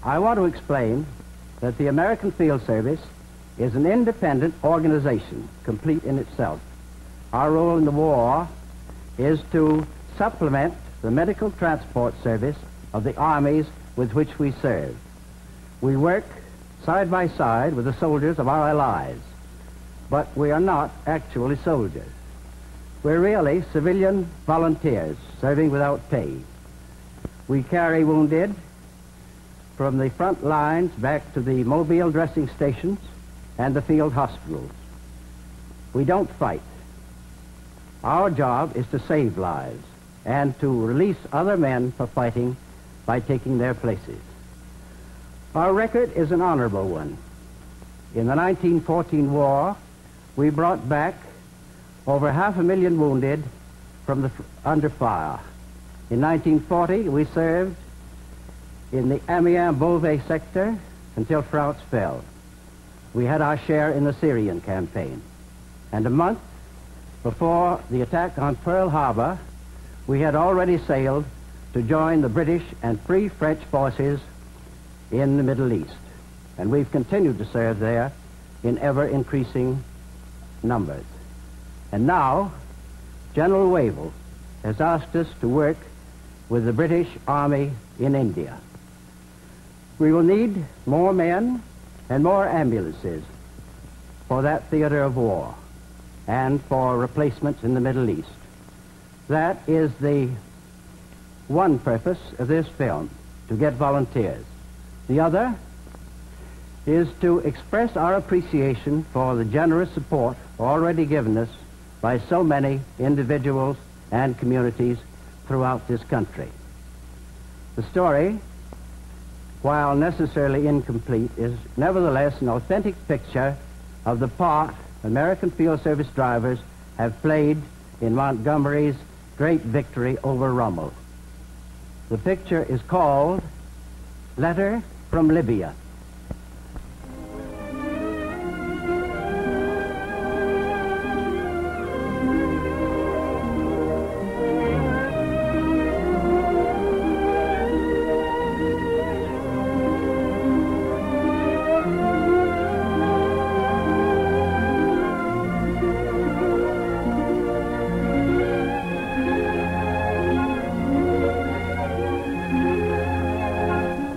I want to explain that the American Field Service is an independent organization, complete in itself. Our role in the war is to supplement the medical transport service of the armies with which we serve. We work side by side with the soldiers of our allies, but we are not actually soldiers. We're really civilian volunteers serving without pay. We carry wounded from the front lines back to the mobile dressing stations and the field hospitals. We don't fight. Our job is to save lives and to release other men for fighting by taking their places. Our record is an honorable one. In the 1914 war, we brought back over 500,000 wounded from under fire. In 1940, we served in the Amiens-Beauvais sector until France fell. We had our share in the Syrian campaign. And a month before the attack on Pearl Harbor, we had already sailed to join the British and Free French forces in the Middle East. And we've continued to serve there in ever-increasing numbers. And now, General Wavell has asked us to work with the British Army in India. We will need more men and more ambulances for that theater of war and for replacements in the Middle East. That is the one purpose of this film, to get volunteers. The other is to express our appreciation for the generous support already given us by so many individuals and communities throughout this country. The story, while necessarily incomplete, is nevertheless an authentic picture of the part American Field Service drivers have played in Montgomery's great victory over Rommel. The picture is called Letter from Libya.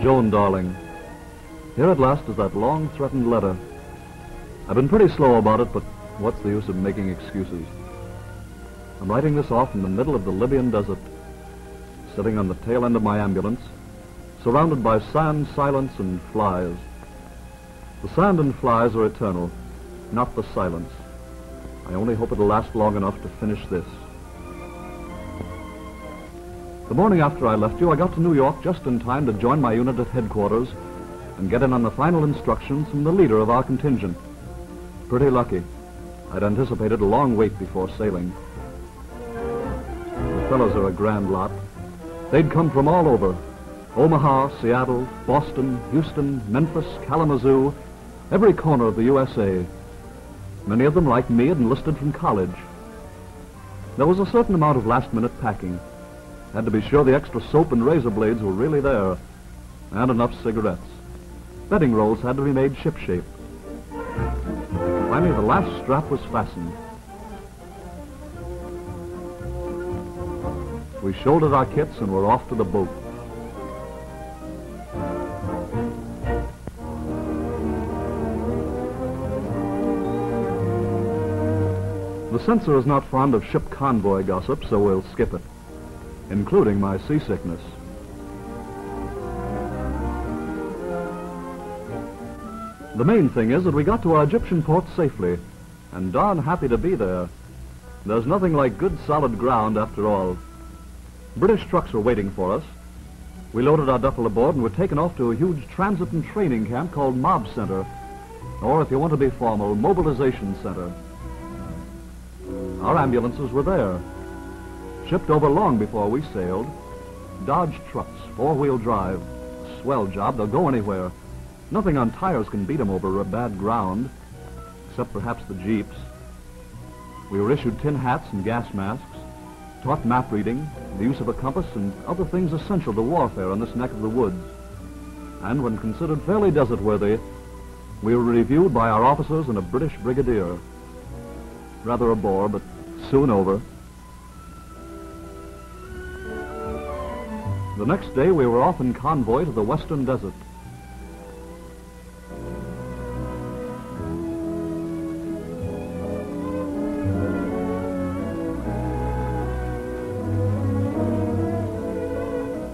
Joan, darling, here at last is that long-threatened letter. I've been pretty slow about it, but what's the use of making excuses? I'm writing this off in the middle of the Libyan desert, sitting on the tail end of my ambulance, surrounded by sand, silence, and flies. The sand and flies are eternal, not the silence. I only hope it'll last long enough to finish this. The morning after I left you, I got to New York just in time to join my unit at headquarters and get in on the final instructions from the leader of our contingent. Pretty lucky. I'd anticipated a long wait before sailing. The fellows are a grand lot. They'd come from all over. Omaha, Seattle, Boston, Houston, Memphis, Kalamazoo, every corner of the USA. Many of them, like me, had enlisted from college. There was a certain amount of last-minute packing. Had to be sure the extra soap and razor blades were really there, and enough cigarettes. Bedding rolls had to be made shipshape. Finally, the last strap was fastened. We shouldered our kits and were off to the boat. The censor is not fond of ship convoy gossip, so we'll skip it, including my seasickness. The main thing is that we got to our Egyptian port safely, and darn happy to be there. There's nothing like good solid ground after all. British trucks were waiting for us. We loaded our duffel aboard and were taken off to a huge transit and training camp called Mob Center, or if you want to be formal, Mobilization Center. Our ambulances were there, shipped over long before we sailed. Dodge trucks, four-wheel drive. Swell job, they'll go anywhere. Nothing on tires can beat them over a bad ground, except perhaps the jeeps. We were issued tin hats and gas masks, taught map reading, the use of a compass, and other things essential to warfare on this neck of the woods. and when considered fairly desert-worthy, we were reviewed by our officers and a British brigadier. Rather a bore, but soon over. The next day we were off in convoy to the western desert.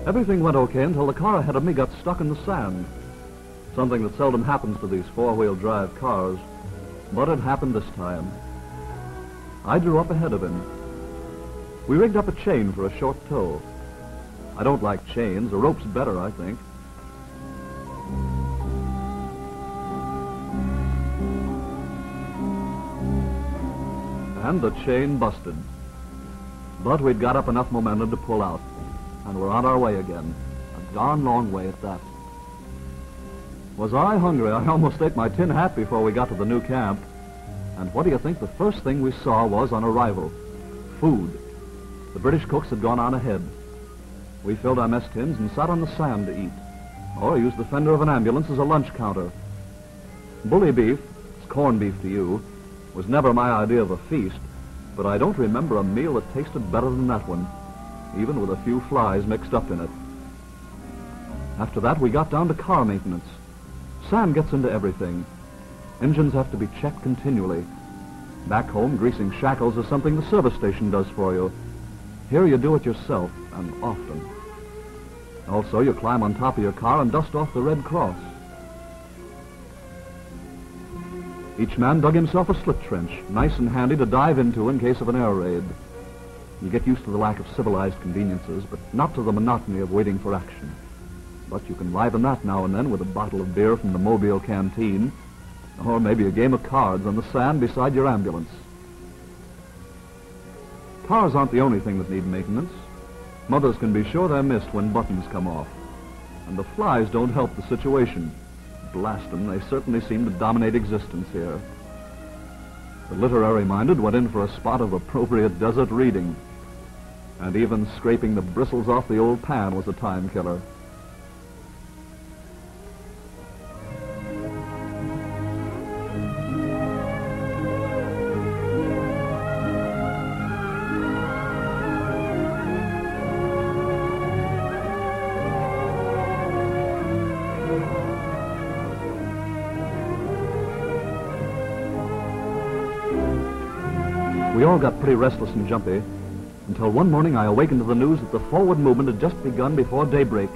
Everything went okay until the car ahead of me got stuck in the sand. Something that seldom happens to these four-wheel drive cars, but it happened this time. I drew up ahead of him. We rigged up a chain for a short tow. I don't like chains. A rope's better, I think. And the chain busted. But we'd got up enough momentum to pull out, and we're on our way again. A darn long way at that. Was I hungry? I almost ate my tin hat before we got to the new camp. And what do you think the first thing we saw was on arrival? Food. The British cooks had gone on ahead. We filled our mess tins and sat on the sand to eat, or used the fender of an ambulance as a lunch counter. Bully beef, it's corned beef to you, was never my idea of a feast, but I don't remember a meal that tasted better than that one, even with a few flies mixed up in it. After that, we got down to car maintenance. Sand gets into everything. Engines have to be checked continually. Back home, greasing shackles is something the service station does for you. Here you do it yourself, and often. Also, you climb on top of your car and dust off the Red Cross. Each man dug himself a slip trench, nice and handy to dive into in case of an air raid. You get used to the lack of civilized conveniences, but not to the monotony of waiting for action. But you can liven that now and then with a bottle of beer from the Mobile canteen, or maybe a game of cards on the sand beside your ambulance. Cars aren't the only thing that need maintenance. Mothers can be sure they're missed when buttons come off. And the flies don't help the situation. Blast them, they certainly seem to dominate existence here. The literary-minded went in for a spot of appropriate desert reading. And even scraping the bristles off the old pan was a time killer. We all got pretty restless and jumpy, until one morning I awakened to the news that the forward movement had just begun before daybreak,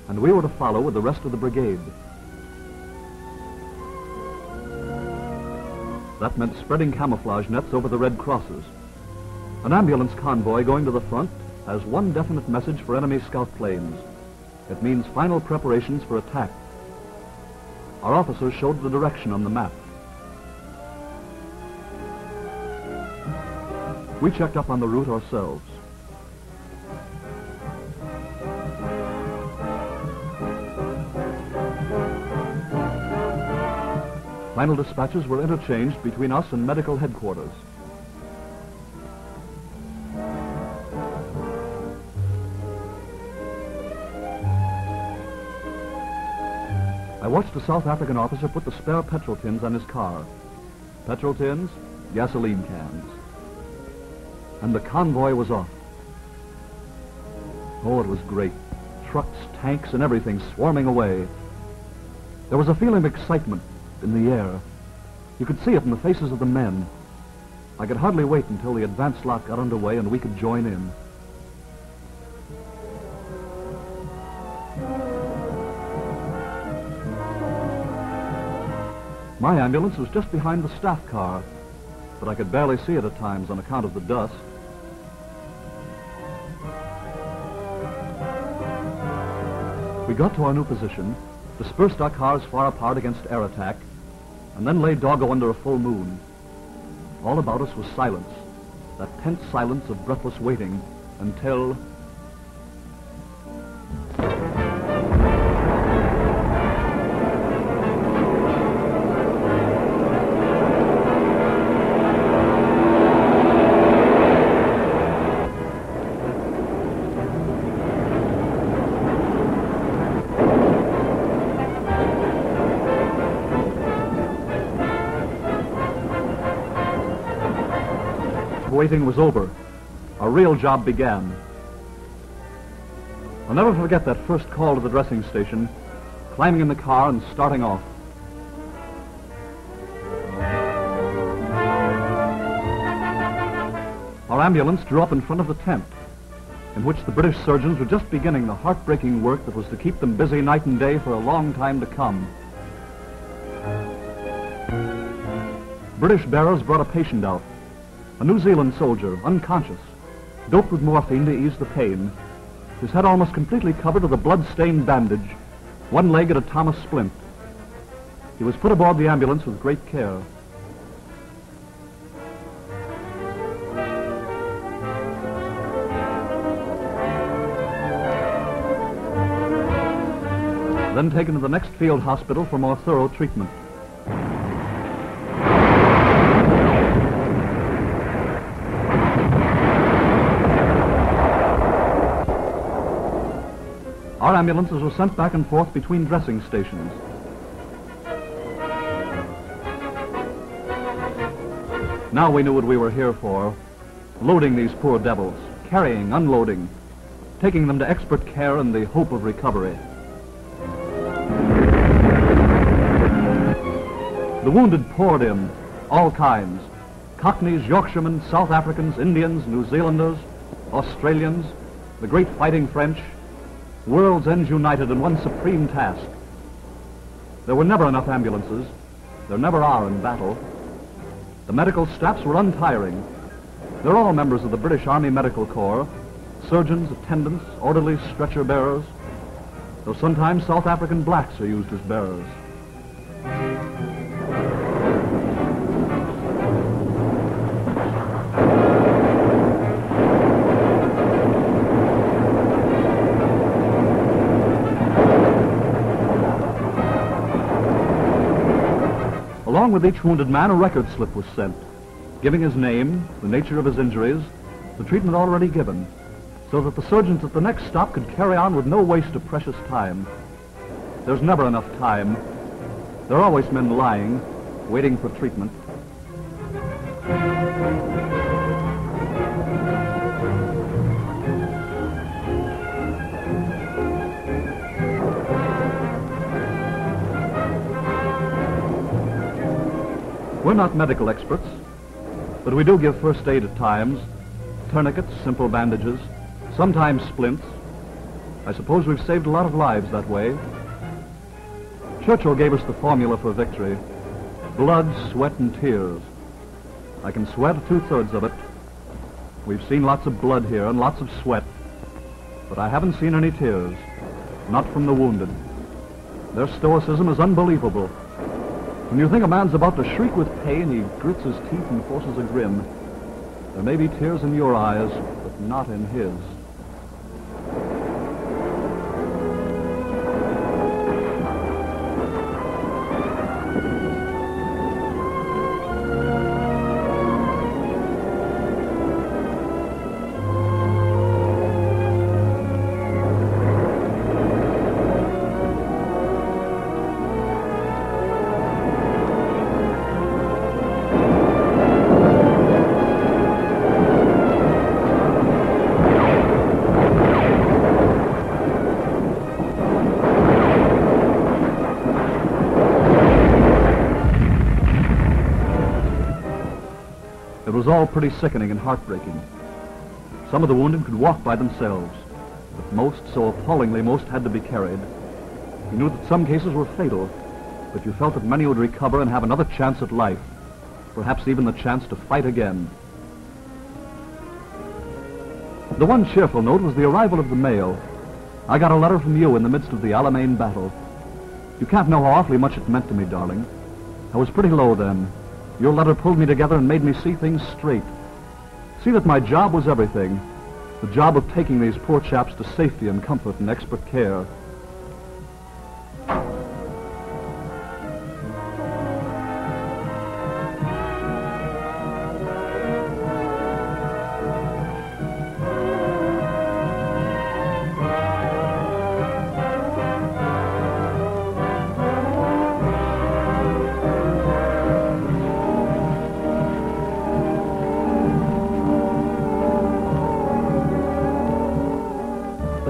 and we were to follow with the rest of the brigade. That meant spreading camouflage nets over the Red Crosses. An ambulance convoy going to the front has one definite message for enemy scout planes. It means final preparations for attack. Our officers showed the direction on the map. We checked up on the route ourselves. Final dispatches were interchanged between us and medical headquarters. I watched a South African officer put the spare petrol tins on his car. Petrol tins, gasoline cans. And the convoy was off. Oh, it was great. Trucks, tanks, and everything swarming away. There was a feeling of excitement in the air. You could see it in the faces of the men. I could hardly wait until the advance lot got underway and we could join in. My ambulance was just behind the staff car, but I could barely see it at times on account of the dust. We got to our new position, dispersed our cars far apart against air attack, and then lay doggo under a full moon. All about us was silence, that tense silence of breathless waiting, until... waiting was over. Our real job began. I'll never forget that first call to the dressing station, climbing in the car and starting off. Our ambulance drew up in front of the tent, in which the British surgeons were just beginning the heartbreaking work that was to keep them busy night and day for a long time to come. British bearers brought a patient out, a New Zealand soldier, unconscious, doped with morphine to ease the pain, his head almost completely covered with a blood-stained bandage, one leg at a Thomas splint. He was put aboard the ambulance with great care. Then taken to the next field hospital for more thorough treatment. Our ambulances were sent back and forth between dressing stations. Now we knew what we were here for, loading these poor devils, carrying, unloading, taking them to expert care in the hope of recovery. The wounded poured in, all kinds, Cockneys, Yorkshiremen, South Africans, Indians, New Zealanders, Australians, the great fighting French, worlds ends united in one supreme task. There were never enough ambulances. There never are in battle. The medical staffs were untiring. They're all members of the British Army Medical Corps, surgeons, attendants, orderlies, stretcher bearers, though sometimes South African blacks are used as bearers. Along with each wounded man, a record slip was sent, giving his name, the nature of his injuries, the treatment already given, so that the surgeons at the next stop could carry on with no waste of precious time. There's never enough time. There are always men lying, waiting for treatment. We're not medical experts, but we do give first aid at times, tourniquets, simple bandages, sometimes splints. I suppose we've saved a lot of lives that way. Churchill gave us the formula for victory: blood, sweat, and tears. I can sweat 2/3 of it. We've seen lots of blood here and lots of sweat, but I haven't seen any tears, not from the wounded. Their stoicism is unbelievable. When you think a man's about to shriek with pain, he grits his teeth and forces a grin. There may be tears in your eyes, but not in his. It was all pretty sickening and heartbreaking. Some of the wounded could walk by themselves, but most, so appallingly most, had to be carried. You knew that some cases were fatal, but you felt that many would recover and have another chance at life, perhaps even the chance to fight again. The one cheerful note was the arrival of the mail. I got a letter from you in the midst of the Alamein battle. You can't know how awfully much it meant to me, darling. I was pretty low then. Your letter pulled me together and made me see things straight. See that my job was everything. The job of taking these poor chaps to safety and comfort and expert care.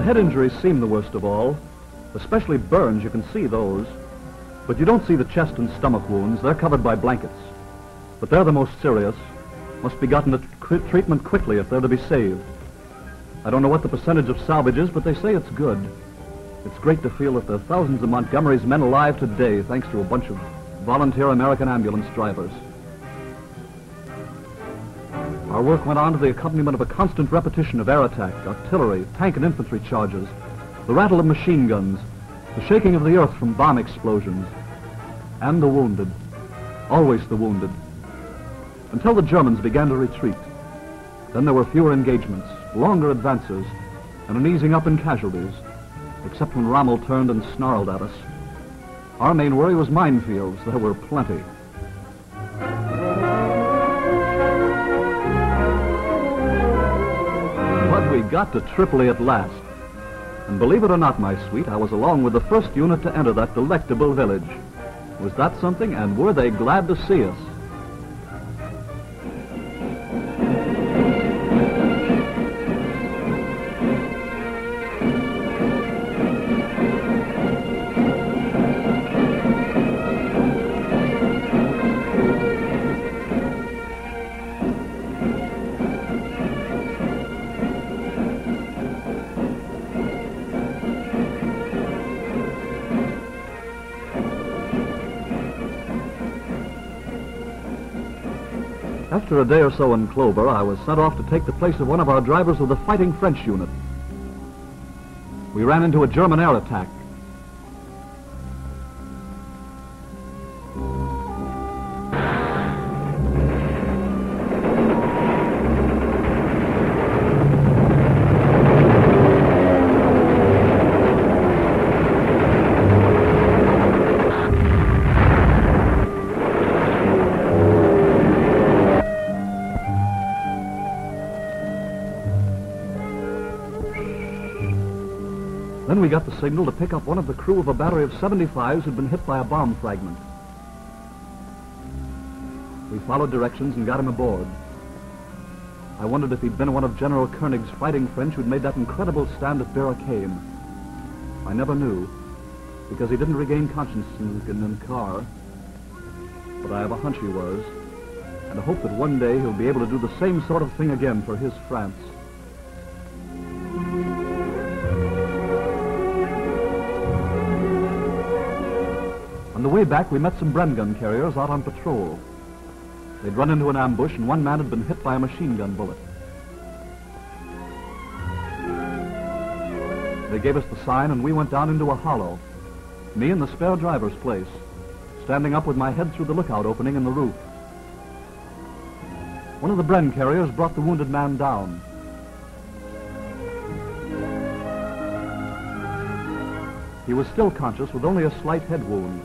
head injuries seem the worst of all, especially burns. You can see those. But you don't see the chest and stomach wounds. They're covered by blankets. But they're the most serious. Must be gotten to treatment quickly if they're to be saved. I don't know what the percentage of salvage is, but they say it's good. It's great to feel that there are thousands of Montgomery's men alive today thanks to a bunch of volunteer American ambulance drivers. Our work went on to the accompaniment of a constant repetition of air attack, artillery, tank and infantry charges, the rattle of machine guns, the shaking of the earth from bomb explosions, and the wounded, always the wounded, until the Germans began to retreat. Then there were fewer engagements, longer advances, and an easing up in casualties, except when Rommel turned and snarled at us. Our main worry was minefields. There were plenty. But we got to Tripoli at last. And believe it or not, my sweet, I was along with the first unit to enter that delectable village. Was that something? And were they glad to see us? After a day or so in Clover, I was sent off to take the place of one of our drivers of the fighting French unit. We ran into a German air attack. Then we got the signal to pick up one of the crew of a battery of 75s who'd been hit by a bomb fragment. We followed directions and got him aboard. I wondered if he'd been one of General Koenig's fighting French who'd made that incredible stand at Barricane. I never knew, because he didn't regain consciousness in the car. But I have a hunch he was, and I hope that one day he'll be able to do the same sort of thing again for his France. On the way back, we met some Bren gun carriers out on patrol. They'd run into an ambush, and one man had been hit by a machine gun bullet. They gave us the sign, and we went down into a hollow, me in the spare driver's place, standing up with my head through the lookout opening in the roof. One of the Bren carriers brought the wounded man down. He was still conscious with only a slight head wound.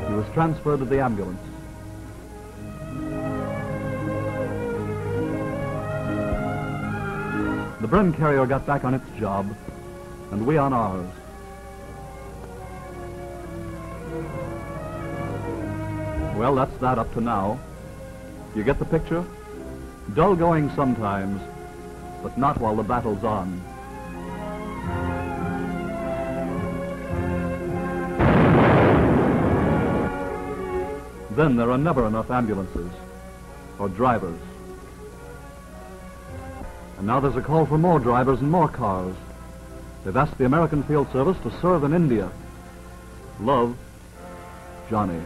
He was transferred to the ambulance. The Bren carrier got back on its job, and we on ours. Well, that's that up to now. You get the picture? Dull going sometimes, but not while the battle's on. Then there are never enough ambulances or drivers. And now there's a call for more drivers and more cars. They've asked the American Field Service to serve in India. Love, Johnny.